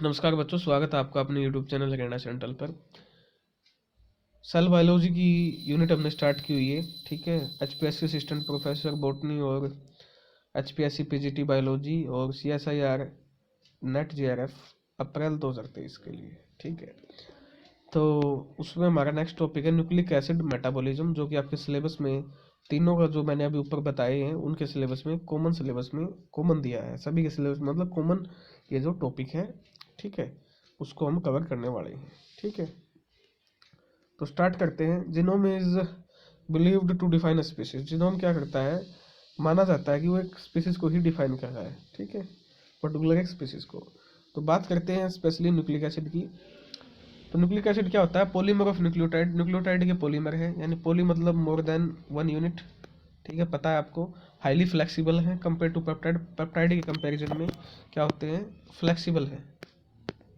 नमस्कार बच्चों, स्वागत है आपका अपने YouTube चैनल गैंडा सेंट्रल पर। सेल बायोलॉजी की यूनिट हमने स्टार्ट की हुई है। ठीक है, HPSC असिस्टेंट प्रोफेसर बॉटनी और HPSC PGT बायोलॉजी और CSIR नेट JRF अप्रैल 2023 के लिए। ठीक है, तो उसमें हमारा नेक्स्ट टॉपिक है न्यूक्लिक एसिड मेटाबॉलिज्म, जो कि आपके सिलेबस में तीनों का जो मैंने अभी ऊपर बताए हैं उनके सिलेबस में कॉमन सिलेबस में कॉमन दिया है। सभी के सिलेबस मतलब कॉमन ये जो टॉपिक है, ठीक है, उसको हम कवर करने वाले हैं। ठीक है, तो स्टार्ट करते हैं। Genome is believed to define a species. Genome क्या करता है, माना जाता है कि वो एक स्पीसीज को ही डिफाइन कर रहा है। ठीक है, पर्टिकुलर एक स्पीसीज को। तो बात करते हैं स्पेशली न्यूक्लिक एसिड की। तो न्यूक्लिक एसिड क्या होता है, पॉलीमर ऑफ न्यूक्लियोटाइड। न्यूक्लियोटाइड के पॉलीमर है, यानी पॉली मतलब मोर देन वन यूनिट। ठीक है, पता है आपको। हाईली फ्लेक्सिबल है कंपेयर टू पेप्टाइड। पेप्टाइड के कंपैरिजन में क्या होते हैं, फ्लेक्सिबल है।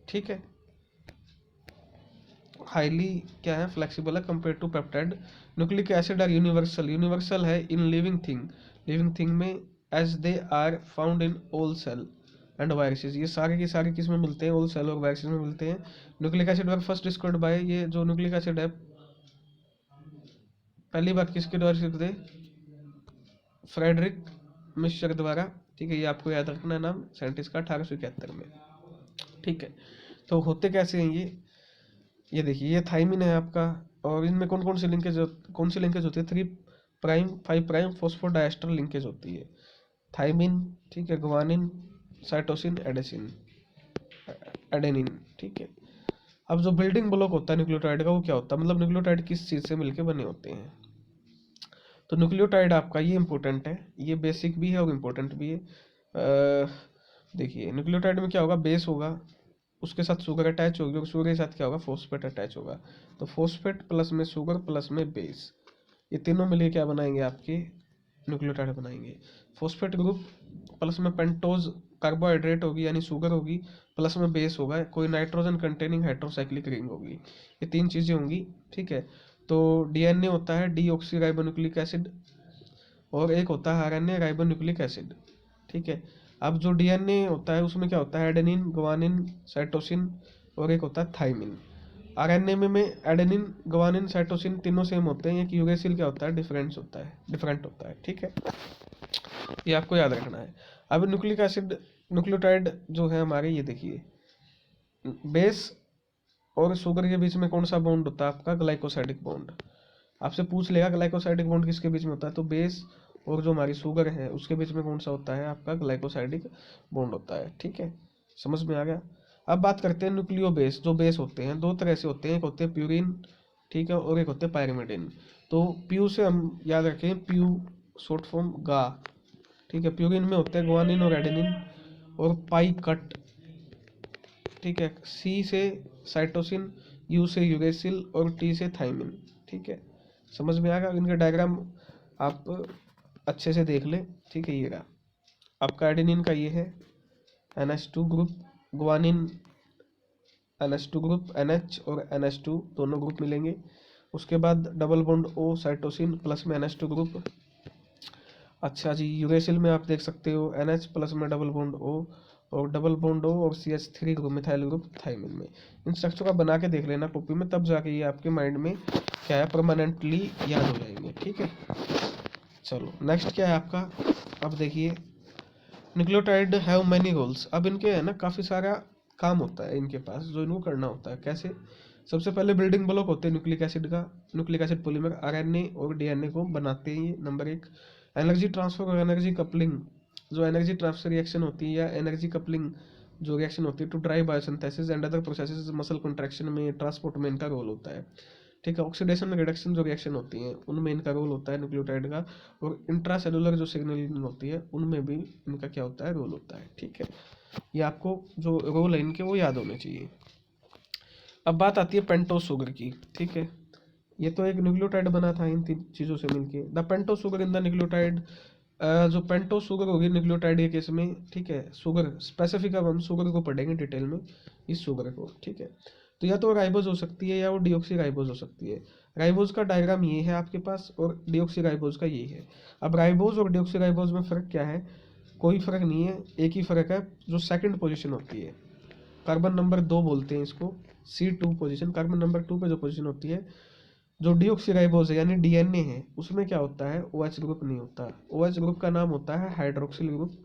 ठीक है, हाईली क्या है, फ्लेक्सिबल है compare to peptide. Nucleic acid are universal. Universal है in living thing, living thing में, as they are found in all cell and viruses. ये सारे के सारे किस में मिलते हैं, ऑल सेल और वायरसेस में मिलते हैं। Nucleic acid were first discovered by, ये जो न्यूक्लिक एसिड है पहली बार किसके द्वारा डिस्कवर्ड थे, फ्रेडरिक मिश्र द्वारा। ठीक है, ये आपको याद रखना है नाम साइंटिस्ट का, 1871 में। ठीक है, तो होते कैसे हैं ये देखिए, ये थाइमिन है आपका। और इनमें कौन कौन सी लिंकेज होती है, 3' 5' फॉस्फोडाइस्टर लिंकेज होती है। थाइमिन, ठीक है, ग्वानिन, साइटोसिन, एडेनिन। ठीक है, अब जो बिल्डिंग ब्लॉक होता है न्यूक्लियोटाइड का, वो क्या होता है, मतलब न्यूक्लियोटाइड किस चीज़ से मिलकर बने होते हैं। तो न्यूक्लियोटाइड आपका ये इंपॉर्टेंट है, ये बेसिक भी है और इम्पोर्टेंट भी है। देखिए, न्यूक्लियोटाइड में क्या होगा, बेस होगा, उसके साथ शुगर अटैच होगी, और शुगर के साथ क्या होगा, फॉस्फेट अटैच होगा। तो फॉस्फेट प्लस में शुगर प्लस में बेस, ये तीनों मिलके क्या बनाएंगे, आपके न्यूक्लियोटाइड बनाएंगे। फॉस्फेट ग्रुप प्लस में पेंटोज कार्बोहाइड्रेट होगी यानी शुगर होगी, प्लस में बेस होगा, कोई नाइट्रोजन कंटेनिंग हाइड्रोसाइक्लिक रिंग होगी। ये तीन चीज़ें होंगी। ठीक है, तो DNA होता है डीऑक्सी राइबोन्यूक्लिक एसिड, और एक होता है RNA राइबोन्यूक्लिक एसिड। ठीक है, अब जो DNA होता है उसमें क्या होता है, एडेनिन, ग्वानिन, साइटोसिन, और एक होता है थाइमिन। RNA में एडेनिन, ग्वानिन, साइटोसिन तीनों सेम होते हैं, एक यूरेसिल क्या होता है, डिफरेंट होता है। ठीक है, ये आपको याद रखना है। अब न्यूक्लिक एसिड न्यूक्लियोटाइड जो है हमारे, ये देखिए, बेस और शुगर के बीच में कौन सा बॉन्ड होता है, आपका ग्लाइकोसाइडिक बॉन्ड। आपसे पूछ लेगा ग्लाइकोसाइडिक बॉन्ड किसके बीच में होता है, तो बेस और जो हमारी शुगर है उसके बीच में कौन सा होता है, आपका ग्लाइकोसाइडिक बॉन्ड होता है। ठीक है, समझ में आ गया। अब बात करते हैं न्यूक्लियो बेस। जो बेस होते हैं दो तरह से होते हैं, एक होते हैं प्यूरिन, ठीक है, और एक होते हैं पायरिमिडिन। तो प्यू से हम याद रखें, प्यू शॉर्ट फॉर्म गा। ठीक है, प्यूरिन में होते हैं ग्वानिन और एडेनिन, और पाई कट। ठीक है, सी से साइटोसिन, यू से यूरेसिल, और टी से थाइमिन। ठीक है, समझ में आएगा। इनका डायग्राम आप अच्छे से देख ले। ठीक है, ये रहा आपका एडेनिन का, ये है NH2 group, guanine NH2 group, NH और NH2 दोनों ग्रुप मिलेंगे। उसके बाद double bond O cytosine plus में NH2 ग्रुप। अच्छा जी, यूरेसिल में आप देख सकते हो NH प्लस में डबल बॉन्ड O, और डबल बॉन्ड O और CH3 group, methyl group thymine में। इन स्ट्रक्चर का बना के देख लेना कॉपी में, तब जाके ये आपके माइंड में क्या है, परमानेंटली याद हो जाएंगे। ठीक है, चलो नेक्स्ट क्या है आपका। अब देखिए, न्यूक्लियोटाइड हैव मैनी रोल्स। अब इनके है ना काफ़ी सारा काम होता है इनके पास, जो इनको करना होता है। कैसे, सबसे पहले बिल्डिंग ब्लॉक होते हैं न्यूक्लिक एसिड का। न्यूक्लिक एसिड पॉलीमर RNA और DNA को बनाते हैं, ये नंबर एक। एनर्जी ट्रांसफर और एनर्जी कपलिंग, जो एनर्जी ट्रांसफर रिएक्शन होती है या एनर्जी कपलिंग जो रिएक्शन होती है to drive biosynthesis and other processes, muscle contraction में, ट्रांसपोर्ट में इनका रोल होता है। ठीक है, ऑक्सीडेशन रिडक्शन जो रिएक्शन होती है उनमें इनका रोल होता है न्यूक्लियोटाइड का, और इंट्रासेलुलर जो सिग्नलिंग होती है उनमें भी इनका क्या होता है, रोल होता है। ठीक है, ये आपको जो रोल है इनके वो याद होने चाहिए। अब बात आती है पेंटोज शुगर की। ठीक है, ये तो एक न्यूक्लियोटाइड बना था इन तीन चीज़ों से मिलके। The pentose sugar in the nucleotide, जो पेंटोज शुगर होगी न्यूक्लियोटाइड के केस में, ठीक है, शुगर स्पेसिफिक, अब हम शुगर को पढ़ेंगे डिटेल में, इस शुगर को। ठीक है, तो या तो राइबोज हो सकती है या वो डीऑक्सी राइबोज हो सकती है। राइबोज का डायग्राम ये है आपके पास, और डीऑक्सी राइबोज का ये है। अब राइबोज और डीऑक्सी राइबोज में फ़र्क क्या है, कोई फ़र्क नहीं है, एक ही फ़र्क है, जो सेकंड पोजीशन होती है कार्बन नंबर 2 बोलते हैं इसको, C2 पोजीशन। कार्बन नंबर 2 पे जो पोजीशन होती है, जो डीऑक्सीराइबोज है यानी डीएनए है, उसमें क्या होता है, OH ग्रुप नहीं होता। OH ग्रुप का नाम होता है हाइड्रोक्सिल ग्रुप,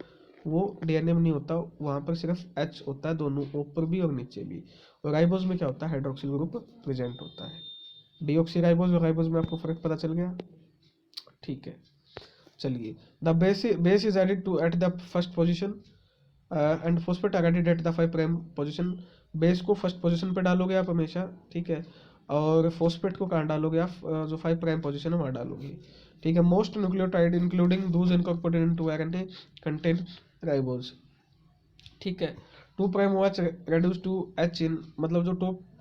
वो डीएनए में नहीं होता, वहाँ पर सिर्फ H होता है, दोनों ऊपर भी और नीचे भी। और राइबोज में क्या होता है, हाइड्रोक्सिल ग्रुप प्रेजेंट होता है। डीऑक्सीराइबोज और राइबोज में आपको फर्क पता चल गया, ठीक है। चलिए, the base is added to at the first position and phosphate are added at the 5 prime position. Base को फर्स्ट पोजीशन पे डालोगे आप हमेशा, ठीक है, और फॉस्फेट को कहाँ डालोगे आप, जो 5 प्राइम पोजीशन है वहाँ डालोगे, ठीक है। Most nucleotide including those incorporated into RNA contain ribose, ठीक है। 2 prime OH reduce to H in, मतलब जो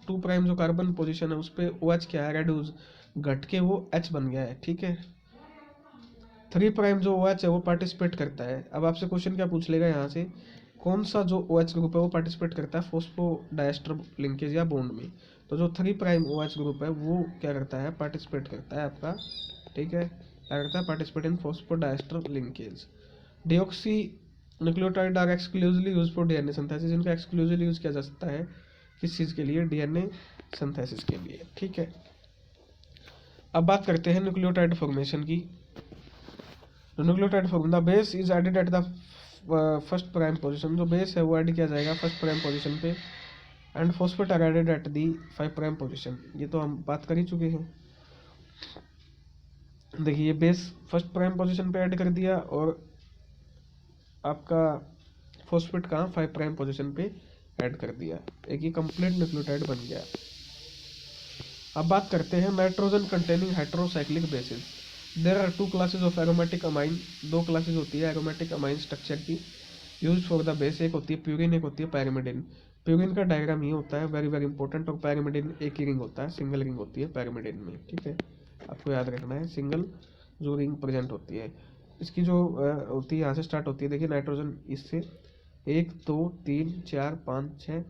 2 प्राइम जो कार्बन पोजीशन है उस पर OH क्या है, रेड्यूस, घट के वो H बन गया है, ठीक है। 3 प्राइम जो OH है वो पार्टिसिपेट करता है। अब आपसे क्वेश्चन क्या पूछ लेगा यहाँ से, कौन सा जो OH ग्रुप है वो पार्टिसिपेट करता है फॉस्फोडाइएस्टर लिंकेज या बॉन्ड में। तो जो 3 प्राइम OH ग्रुप है वो क्या करता है, पार्टिसिपेट करता है आपका, ठीक है, क्या करता है, participate in phosphodiester linkage. Deoxy nucleotide are exclusively use for DNA synthesis, इनका एक्सक्लूसिवली यूज किया जा सकता है किस चीज़ के लिए, डीएनए सिंथेसिस के लिए, ठीक है। अब बात करते हैं न्यूक्लियोटाइड फॉर्मेशन की। Nucleotide form, the base is added at the first prime position, जो बेस है वो ऐड किया जाएगा फर्स्ट प्राइम पोजीशन पे, and phosphate are added at the 5 prime position. ये तो हम बात कर ही चुके हैं। देखिए बेस फर्स्ट प्राइम पोजीशन पे ऐड कर दिया और आपका फॉस्फेट कहाँ, 5 प्राइम पोजीशन पे ऐड कर दिया, एक ही कंप्लीट न्यूक्लियोटाइड बन गया। अब बात करते हैं nitrogen containing heterocyclic bases. There are 2 classes of aromatic amine, 2 classes होती है एरोमेटिक अमाइन स्ट्रक्चर की यूज फॉर द बेस। एक होती है प्यूरिन, एक होती है पैरिमिडिन। प्यूरिन का डायग्राम ये होता है, वेरी वेरी इंपॉर्टेंट, और पैरिमिडिन एक ही रिंग होता है, सिंगल रिंग होती है पैरिमिडिन में, ठीक है, आपको याद रखना है, सिंगल जो रिंग प्रेजेंट होती है। इसकी जो होती है यहाँ से स्टार्ट होती है, देखिए नाइट्रोजन इससे 1 2 3 4 5 6,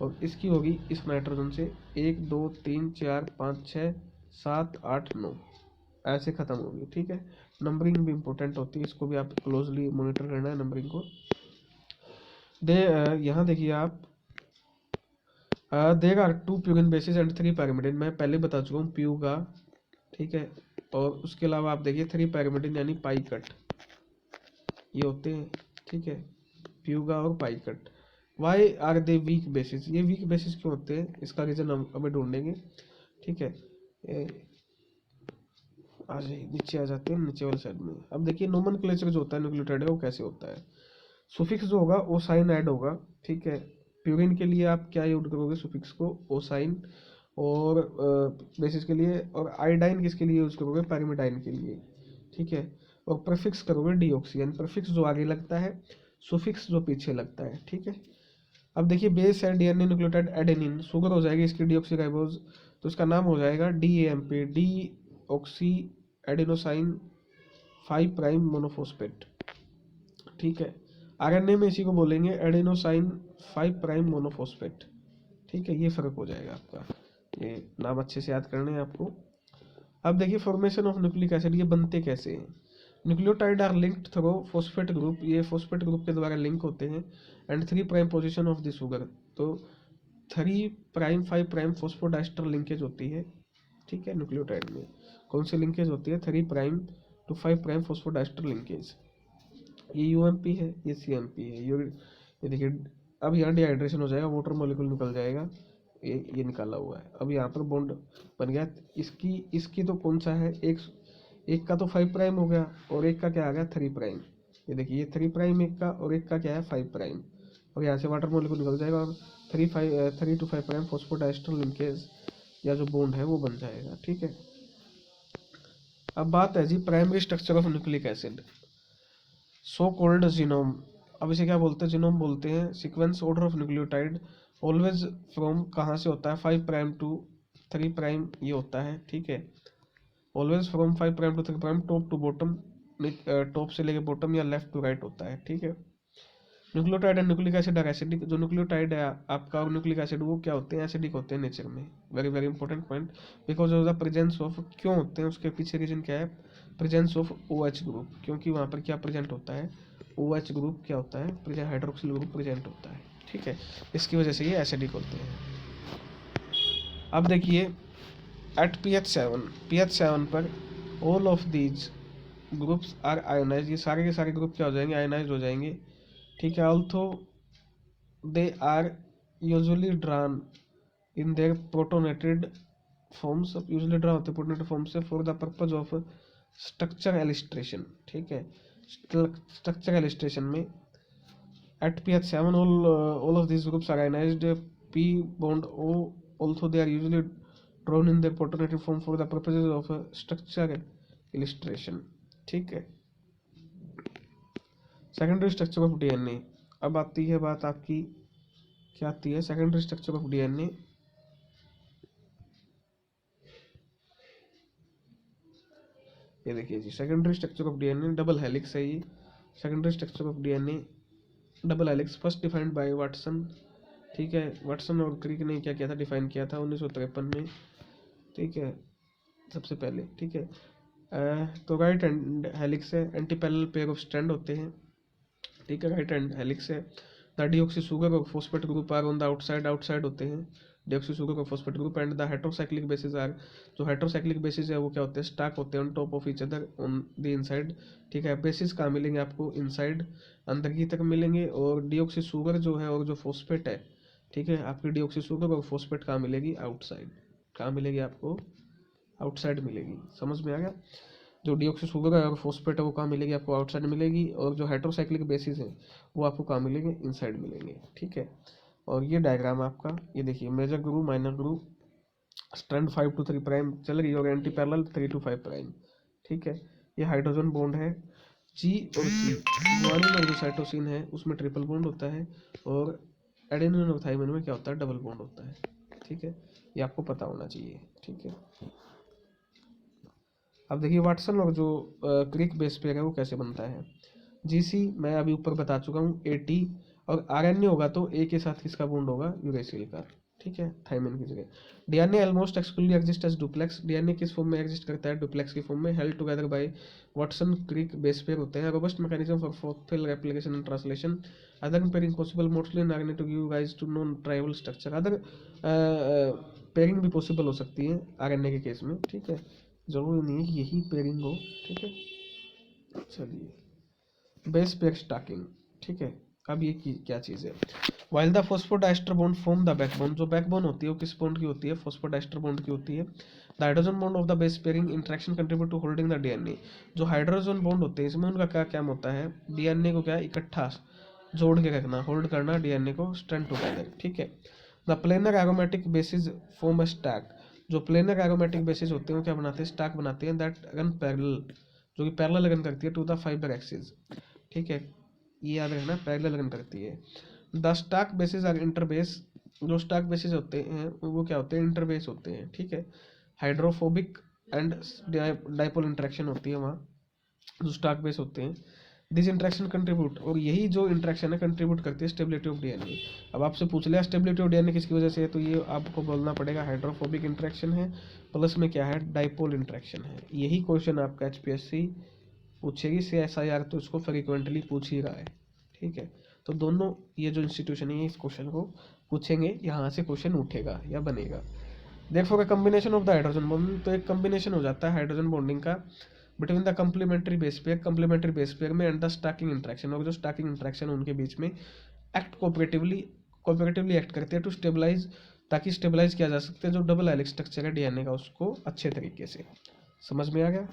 और इसकी होगी इस नाइट्रोजन से 1 2 3 4 5 6 7 8 9, ऐसे खत्म होगी, ठीक है। नंबरिंग भी इंपॉर्टेंट होती है, इसको भी आप क्लोजली मॉनिटर करना है नंबरिंग को। यहाँ देखिए आप, there are 2 purine bases and 3 pyrimidine, मैं पहले बता चुका हूँ प्यूगा, ठीक है। और उसके अलावा आप देखिए 3 पैरिमिडिन यानी पाइकट, ये होते हैं, ठीक है, प्यूगा और पाइकट। Why are they weak bases, ये वीक बेसिस क्यों होते हैं, इसका रीजन हम हमें ढूंढेंगे, ठीक है। आ जाइए नीचे आ जाते हैं, नीचे वाले साइड में। अब देखिए नोमेनक्लेचर जो होता है न्यूक्लियोटाइड का वो कैसे होता है। सुफिक्स जो होगा ओसाइन ऐड होगा, ठीक है। प्यूरिन के लिए आप क्या यूज करोगे, सुफिक्स को ओसाइन, और बेसिस के लिए, और आयोडाइन किसके लिए यूज करोगे, पैरिमिडाइन के लिए, ठीक है। और प्रीफिक्स करोगे डीऑक्सी, यानी प्रीफिक्स जो आगे लगता है, सुफिक्स जो पीछे लगता है, ठीक है। अब देखिए बेस है डीएनए न्यूक्लियोटाइड एडेनिन, शुगर हो जाएगी इसकी डीऑक्सीराइबोज, तो इसका नाम हो जाएगा डीएएमपी, डीऑक्सी एडेनोसाइन 5 प्राइम मोनोफॉस्फेट, ठीक है। आरएनए में इसी को बोलेंगे एडेनोसाइन 5 प्राइम मोनोफॉस्फेट, ठीक है। ये फर्क हो जाएगा आपका, ये नाम अच्छे से याद करने हैं आपको। अब देखिए फॉर्मेशन ऑफ न्यूक्लिक एसिड, ये बनते कैसे हैं। Nucleotide are linked through phosphate group, ये फॉस्फेट ग्रुप के द्वारा लिंक होते हैं, and 3 prime position of the sugar, तो 3 प्राइम 5 प्राइम फॉस्फोडाइस्टर लिंकेज होती है, ठीक है। न्यूक्लियोटाइड में कौन सी लिंकेज होती है, 3 prime to 5 prime phosphodiester linkage. ये यूएमपी है, ये सीएमपी है, ये देखिए अब यहाँ डिहाइड्रेशन हो जाएगा, वाटर मॉलिक्यूल निकल जाएगा, ये निकाला हुआ है। अब यहाँ पर बॉन्ड बन गया, इसकी तो कौन सा है, एक का तो 5 प्राइम हो गया, और एक का क्या आ गया 3 प्राइम। ये देखिए ये 3 प्राइम एक का, और एक का क्या है 5 प्राइम, और यहाँ से वाटर मॉलिक्यूल निकल जाएगा, और 3 to 5 प्राइम फॉस्फोडाइस्टर लिंकेज या जो बॉन्ड है वो बन जाएगा, ठीक है। अब बात है जी primary structure of nucleic acid, so called genome. अब इसे क्या बोलते हैं, जीनोम बोलते हैं। Sequence order of nucleotide always from, कहाँ से होता है, 5 प्राइम टू 3 प्राइम ये होता है, ठीक है। Always from 5 prime to 3 prime, top to bottom, top से लेके बॉटम या लेफ्ट टू राइट होता है, ठीक है। Nucleotide and nucleic acid are acidic, जो न्यूक्लियोटाइड है आपका और न्यूक्लिक एसिड वो क्या होते हैं, एसिडिक होते हैं नेचर में। Very very important point, because of the presence of, क्यों होते हैं उसके पीछे रीजन क्या है, प्रेजेंस ऑफ OH ग्रुप, क्योंकि वहाँ पर क्या प्रेजेंट होता है, OH ग्रुप क्या होता है, प्रेजेंट हाइड्रोक्सिल ग्रुप प्रेजेंट होता है, ठीक है, इसकी वजह से ये एसिडिक होते हैं। अब देखिए एट pH 7 पर all of these groups are ionize, ये सारे के सारे ग्रुप क्या हो जाएंगे, आयोनाइज हो जाएंगे, ठीक है। Although they are usually drawn in their protonated forms, usually draw होते प्रोटोनेटेड फॉर्म से for the purpose of structure illustration, ठीक है। स्ट्रक्चर एलिस्ट्रेशन में at pH 7 all of these groups are ionized p bond O, although they are usually drawn in their protonated form for the purposes of structure illustration, ठीक है। Secondary structure of DNA, अब आती है बात आपकी, क्या आती है, सेकेंडरी स्ट्रक्चर ऑफ DNA। ये देखिए जी, secondary structure of DNA double helix है ये, secondary structure of DNA double helix first defined by Watson, ठीक है। वाटसन और क्रिक ने क्या किया था, डिफाइन किया था 1953 में, ठीक है, सबसे पहले, ठीक है। तो राइट एंड हेलिक्स है, antiparallel pair of strand होते हैं, ठीक है, राइट एंड हेलिक्स है। द डीऑक्सी शुगर और phosphate group are on the outside होते हैं, डीऑक्सी शुगर और phosphate group, and the heterocyclic bases are, जो हेटेरोसाइक्लिक बेसिस है वो क्या होते हैं, स्टाक होते हैं on top of each other on the inside, ठीक है। बेसिस कहाँ मिलेंगे आपको, इनसाइड, अंदर की तरफ मिलेंगे, और डीऑक्सी शुगर जो है और जो फॉस्फेट है, ठीक है, आपकी डीऑक्सी शुगर और फॉस्फेट कहाँ मिलेगी, आउटसाइड, कहाँ मिलेगी आपको, आउटसाइड मिलेगी, समझ में आ गया। जो डीऑक्सी शुगर है और फॉस्फेट है वो कहाँ मिलेगी आपको, आउटसाइड मिलेगी, और जो हेटेरोसाइक्लिक बेसिस है वो आपको कहाँ मिलेंगे, इनसाइड मिलेंगे, ठीक है। और ये डायग्राम आपका, ये देखिए major group minor group, strand 5 to 3 prime चल रही है और एंटी पैरेलल 3 to 5 प्राइम, ठीक है। ये हाइड्रोजन बॉन्ड है G और C, गुआनिन और जो साइटोसिन है उसमें ट्रिपल बॉन्ड होता है, और एडेनिन और थाइमिन में क्या होता है, डबल बॉन्ड होता है, ठीक है, ये आपको पता होना चाहिए, ठीक है। अब देखिए वाटसन और जो क्रिक बेस पेयर है वो कैसे बनता है। GC मैं अभी ऊपर बता चुका हूँ, AT, और RNA होगा तो A के साथ किसका बॉन्ड होगा, यूरेसिल का, ठीक है, थाइमिन की जगह। DNA almost exclusively exist as duplex, DNA किस फॉर्म में एग्जिस्ट करता है, डुप्लेक्स की फॉर्म में, held together by Watson Crick base pair होते हैं। Robust mechanism for phosphate replication and translation, other pairing possible mostly in RNA to give rise to non tribal structure, other pairing भी possible हो सकती है RNA के case में, ठीक है, जरूरी नहीं है कि यही पेयरिंग हो, ठीक है। चलिए बेस पेयर स्टैकिंग, ठीक है। अब ये क्या चीज़ है, while the phosphodiester bond form the backbone, जो बैकबोन होती है वो किस बॉन्ड की होती है, फॉस्फोडाइस्टर बॉन्ड की होती है। The hydrogen bond of the base pairing interaction contribute to holding the DNA, जो हाइड्रोजन बॉन्ड होते हैं इसमें उनका क्या काम होता है, DNA को क्या इकट्ठा जोड़ के रखना, होल्ड करना DNA को, स्ट्रैंड टुगेदर, ठीक है। The planar aromatic basis form a stack, जो प्लेनर एरोमेटिक बेसिस होते हैं वो क्या बनाते हैं, स्टैक बनाते हैं, दैट रन पैरेलल, जो कि पैरेलल रन करती है टू द फाइबर एक्सिस, ठीक है, ये याद रखना, पैरेलल रन करती है। The stack bases are interbase, जो स्टैक बेसिस होते हैं वो क्या होते हैं, इंटरबेस होते हैं, ठीक है। हाइड्रोफोबिक एंड डाइपोल इंटरेक्शन होती है वहाँ, जो स्टैक बेस होते हैं। दिस इंट्रैक्शन कंट्रीब्यूट, और यही जो इंट्रैक्शन है कंट्रीब्यूट करती है स्टेबिलिटी ऑफ DNA। अब आपसे पूछ लिया स्टेबिलिटी ऑफ DNA किसकी वजह से है, तो ये आपको बोलना पड़ेगा हाइड्रोफोबिक इंट्रैक्शन है, प्लस में क्या है, डाइपोल इंट्रैक्शन है। यही क्वेश्चन आपका HPSC पूछेगी, CSIR तो इसको फ्रिक्वेंटली पूछ ही रहा है, ठीक है। तो दोनों ये जो इंस्टीट्यूशन है इस क्वेश्चन को पूछेंगे, यहाँ से क्वेश्चन उठेगा या बनेगा। देखो combination of the hydrogen bond, तो एक कम्बिनेशन हो जाता है हाइड्रोजन बॉन्डिंग का between the complementary base pair में एंड द स्टैकिंग इंट्रैक्शन, और जो स्टैकिंग इंट्रैक्शन उनके बीच में एक्ट कोऑपरेटिवली एक्ट करते हैं टू स्टेबलाइज, ताकि स्टेबलाइज किया जा सकते हैं जो डबल हेलिक्स स्ट्रक्चर है DNA का उसको अच्छे तरीके से। समझ में आ गया,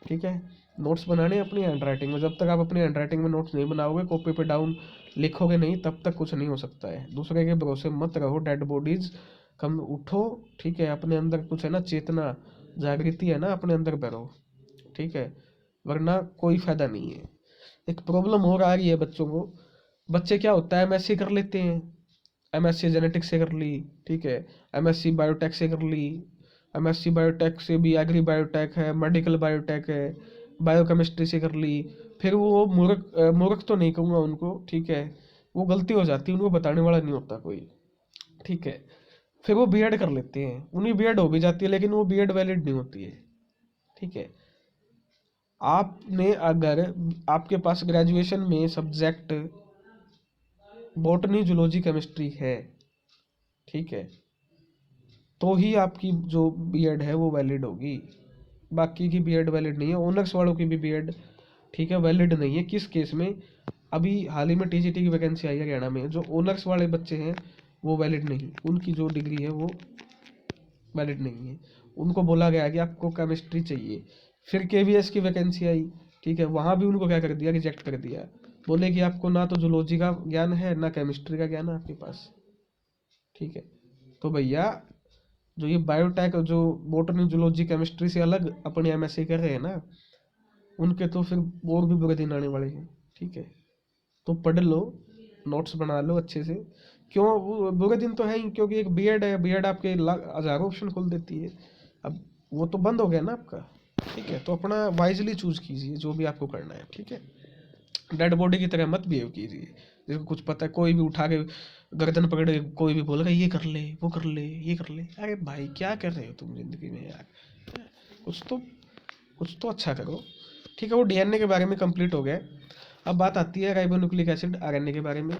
ठीक है। नोट्स बनाने अपनी हैंड राइटिंग में, जब तक आप अपनी हैंड राइटिंग में नोट्स नहीं बनाओगे, कॉपी पे डाउन लिखोगे नहीं, तब तक कुछ नहीं हो सकता है। दूसरे के भरोसे मत रहो, डेड बॉडीज, कम उठो, ठीक है, अपने अंदर कुछ है ना, चेतना जागृति है ना, अपने अंदर भरो, ठीक है, वरना कोई फायदा नहीं है। एक प्रॉब्लम हो रही है बच्चों को, बच्चे क्या होता है MSc कर लेते हैं, MSc जेनेटिक्स से कर ली, ठीक है, MSc बायोटेक से कर ली, MSc बायोटेक से भी एग्री बायोटेक है, मेडिकल बायोटेक है, बायोकेमिस्ट्री से कर ली, फिर वो मूर्ख तो नहीं कहूँगा उनको, ठीक है, वो गलती हो जाती है, उनको बताने वाला नहीं होता कोई, ठीक है, फिर वो B.Ed कर लेते हैं, उन्हीं B.Ed हो भी जाती है, लेकिन वो B.Ed वैलिड नहीं होती है, ठीक है। आपने अगर आपके पास ग्रेजुएशन में सब्जेक्ट बॉटनी जूलॉजी केमिस्ट्री है, ठीक है, तो ही आपकी जो बीएड है वो वैलिड होगी, बाकी की बीएड वैलिड नहीं है। ऑनर्स वालों की भी बीएड, ठीक है, वैलिड नहीं है। किस केस में? अभी हाल ही में टीजीटी की वैकेंसी आई है हरियाणा में, जो ऑनर्स वाले बच्चे हैं वो वैलिड नहीं, उनकी जो डिग्री है वो वैलिड नहीं है। उनको बोला गया कि आपको केमिस्ट्री चाहिए। फिर केवीएस की वैकेंसी आई, ठीक है, वहाँ भी उनको क्या कर दिया, रिजेक्ट कर दिया। बोले कि आपको ना तो जूलॉजी का ज्ञान है ना केमिस्ट्री का ज्ञान है आपके पास, ठीक है। तो भैया जो ये बायोटेक, जो बॉटनी जूलॉजी केमिस्ट्री से अलग अपने एमएससी कर रहे हैं ना, उनके तो फिर और भी बुरे दिन आने वाले हैं, ठीक है। तो पढ़ लो, नोट्स बना लो अच्छे से। क्यों वो बुरे दिन तो है ही, क्योंकि एक बीएड है, बीएड आपके हजारों ऑप्शन खोल देती है। अब वो तो बंद हो गया ना आपका, ठीक है। तो अपना वाइजली चूज कीजिए जो भी आपको करना है, ठीक है। डेड बॉडी की तरह मत बिहेव कीजिए। जिसको कुछ पता है कोई भी उठा के गर्दन पकड़े, कोई भी बोलेगा ये कर ले, वो कर ले, ये कर ले। अरे भाई क्या कर रहे हो तुम जिंदगी में यार, कुछ तो अच्छा करो, ठीक है। वो डीएनए के बारे में कंप्लीट हो गया। अब बात आती है राइबोन्यूक्लिक एसिड आरएनए के बारे में।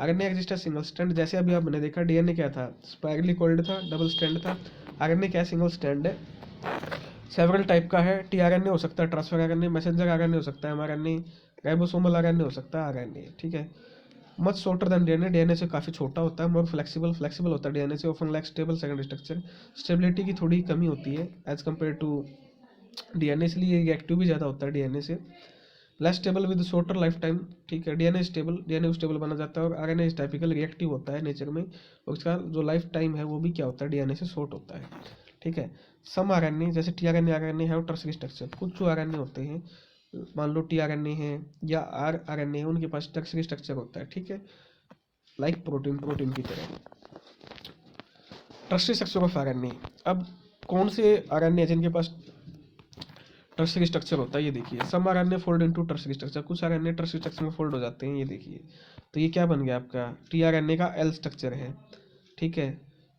आरएनए एग्जिस्ट सिंगल स्ट्रैंड, जैसे अभी आपने देखा डीएनए क्या था, स्पाइरली कोल्ड था, डबल स्ट्रैंड था। आरएनए क्या, सिंगल स्ट्रैंड है, सेवरल टाइप का है। टीआरएनए हो सकता है, ट्रांसफर आरएनए, मैसेंजर आरएनए हो सकता है, एमआरएनए, राइबोसोमल आरएनए हो सकता है, आरएनए, ठीक है। Much shorter than DNA, DNA से काफ़ी छोटा होता है। मोर फ्लेक्सिबल होता है डीएनए से। Often lack stable secondary structure, stability की थोड़ी कमी होती है एज कम्पेयर टू डीएनए, इसलिए रिएक्टिव भी ज़्यादा होता है डीएनए से। Less stable with shorter life time, ठीक है। डीएनए स्टेबल, डीएनए को स्टेबल बना जाता है। और आरएनए टाइपिकल रिएक्टिव होता है नेचर में, और इसका जो लाइफ टाइम है वो भी क्या होता है, डीएनए से शॉर्ट होता है, ठीक है। सम आरएनए जैसे टीआरएनए, आरएनए है टर्सरी स्ट्रक्चर। कुछ जो आरएनए होते हैं, मान लो टीआरएनए है या आरएनए है, उनके पास टर्सरी स्ट्रक्चर होता है, ठीक है, लाइक प्रोटीन की तरह। टर्सरी स्ट्रक्चर ऑफ आरएनए, अब कौन से आरएनए जिनके पास टर्सरी स्ट्रक्चर होता है, ये देखिए। Some RNA fold into tertiary structure, कुछ आरएनए टर्सरी स्ट्रक्चर में फोल्ड हो जाते हैं, ये देखिए। तो ये क्या बन गया आपका, टीआरएनए का एल स्ट्रक्चर है, ठीक है।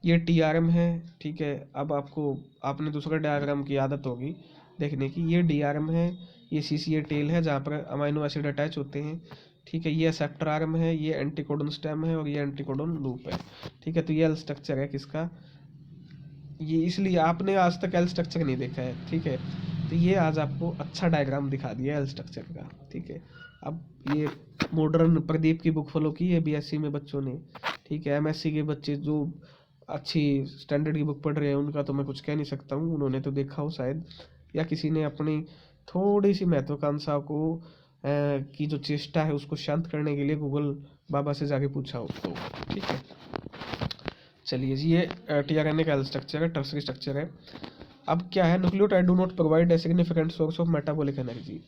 ये टीआरएम है, ठीक है। अब आपने दूसरा डायग्राम की आदत होगी देखने की। ये डीआरएम है, ये सीसीए टेल है जहाँ पर अमाइनो एसिड अटैच होते हैं, ठीक है। ये एक्सेप्टर आर्म है, ये एंटीकोडन स्टेम है, और ये एंटीकोडन लूप है, ठीक है। तो ये एल स्ट्रक्चर है किसका, ये, इसलिए आपने आज तक एल स्ट्रक्चर नहीं देखा है, ठीक है। तो ये आज आपको अच्छा डायग्राम दिखा दिया एल स्ट्रक्चर का, ठीक है। अब ये मॉडर्न प्रदीप की बुक फॉलो की है बीएससी में बच्चों ने, ठीक है। एमएससी के बच्चे जो अच्छी स्टैंडर्ड की बुक पढ़ रहे हैं उनका तो मैं कुछ कह नहीं सकता हूँ, उन्होंने तो देखा हो शायद, या किसी ने अपनी थोड़ी सी महत्वाकांक्षा को की जो चेष्टा है उसको शांत करने के लिए गूगल बाबा से जाके पूछा हो तो, ठीक है। चलिए जी, ये टीआरएनए का एल स्ट्रक्चर है, टर्सरी स्ट्रक्चर है। अब क्या है, nucleotide do not provide a significant source of metabolic energy.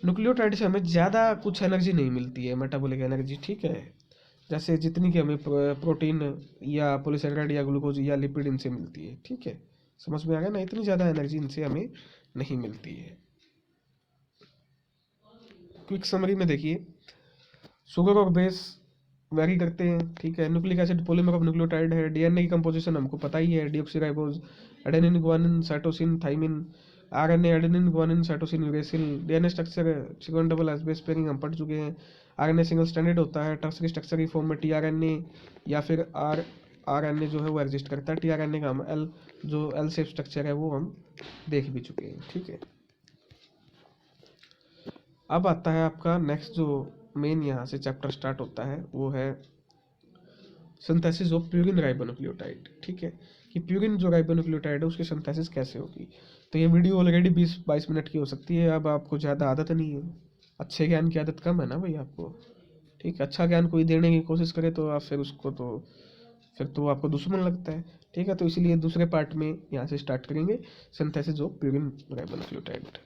Nucleotide से हमें ज़्यादा कुछ एनर्जी नहीं मिलती है, मेटाबॉलिक एनर्जी, ठीक है। जैसे जितनी कि हमें प्रोटीन या पॉलीसेकेराइड या ग्लूकोज या लिपिड इनसे मिलती है, ठीक है। समझ में आ गया ना, इतनी ज़्यादा एनर्जी इनसे हमें नहीं मिलती है। क्विक समरी में देखिए, शुगर और बेस वेरी करते हैं, ठीक है। Nucleic acid polymer of nucleotide है। डीएनए की कंपोजिशन हमको पता ही है, deoxyribose, adenine, guanine, cytosine, thymine. RNA adenine, guanine, cytosine, uracil. DNA structure sequence double S base pairing हम पढ़ चुके हैं। आरएनए सिंगल स्टैंडर्ड होता है, टर्सरी स्ट्रक्चर की फॉर्म में टीआरएनए या फिर आरएनए जो है वो एग्जिस्ट करता है। टीआरएनए का हम एल शेप स्ट्रक्चर है वो हम देख भी चुके हैं, ठीक है। अब आता है आपका नेक्स्ट जो मेन यहाँ से चैप्टर स्टार्ट होता है वो है सिंथेसिस ऑफ प्यूरिन राइबोन्यूक्लियोटाइड, ठीक है। कि प्यूरिन जो राइबोन्यूक्लियोटाइड है उसकी सिंथेसिस कैसे होगी। तो ये वीडियो ऑलरेडी 20-22 मिनट की हो सकती है। अब आपको ज़्यादा आदत नहीं है, अच्छे ज्ञान की आदत कम है ना भाई आपको, ठीक है। अच्छा ज्ञान कोई देने की कोशिश करे तो आप फिर तो आपको दुश्मन लगता है, ठीक है। तो इसलिए दूसरे पार्ट में यहाँ से स्टार्ट करेंगे सिंथेसिस ऑफ प्यूरिन राइबोन्यूक्लियोटाइड।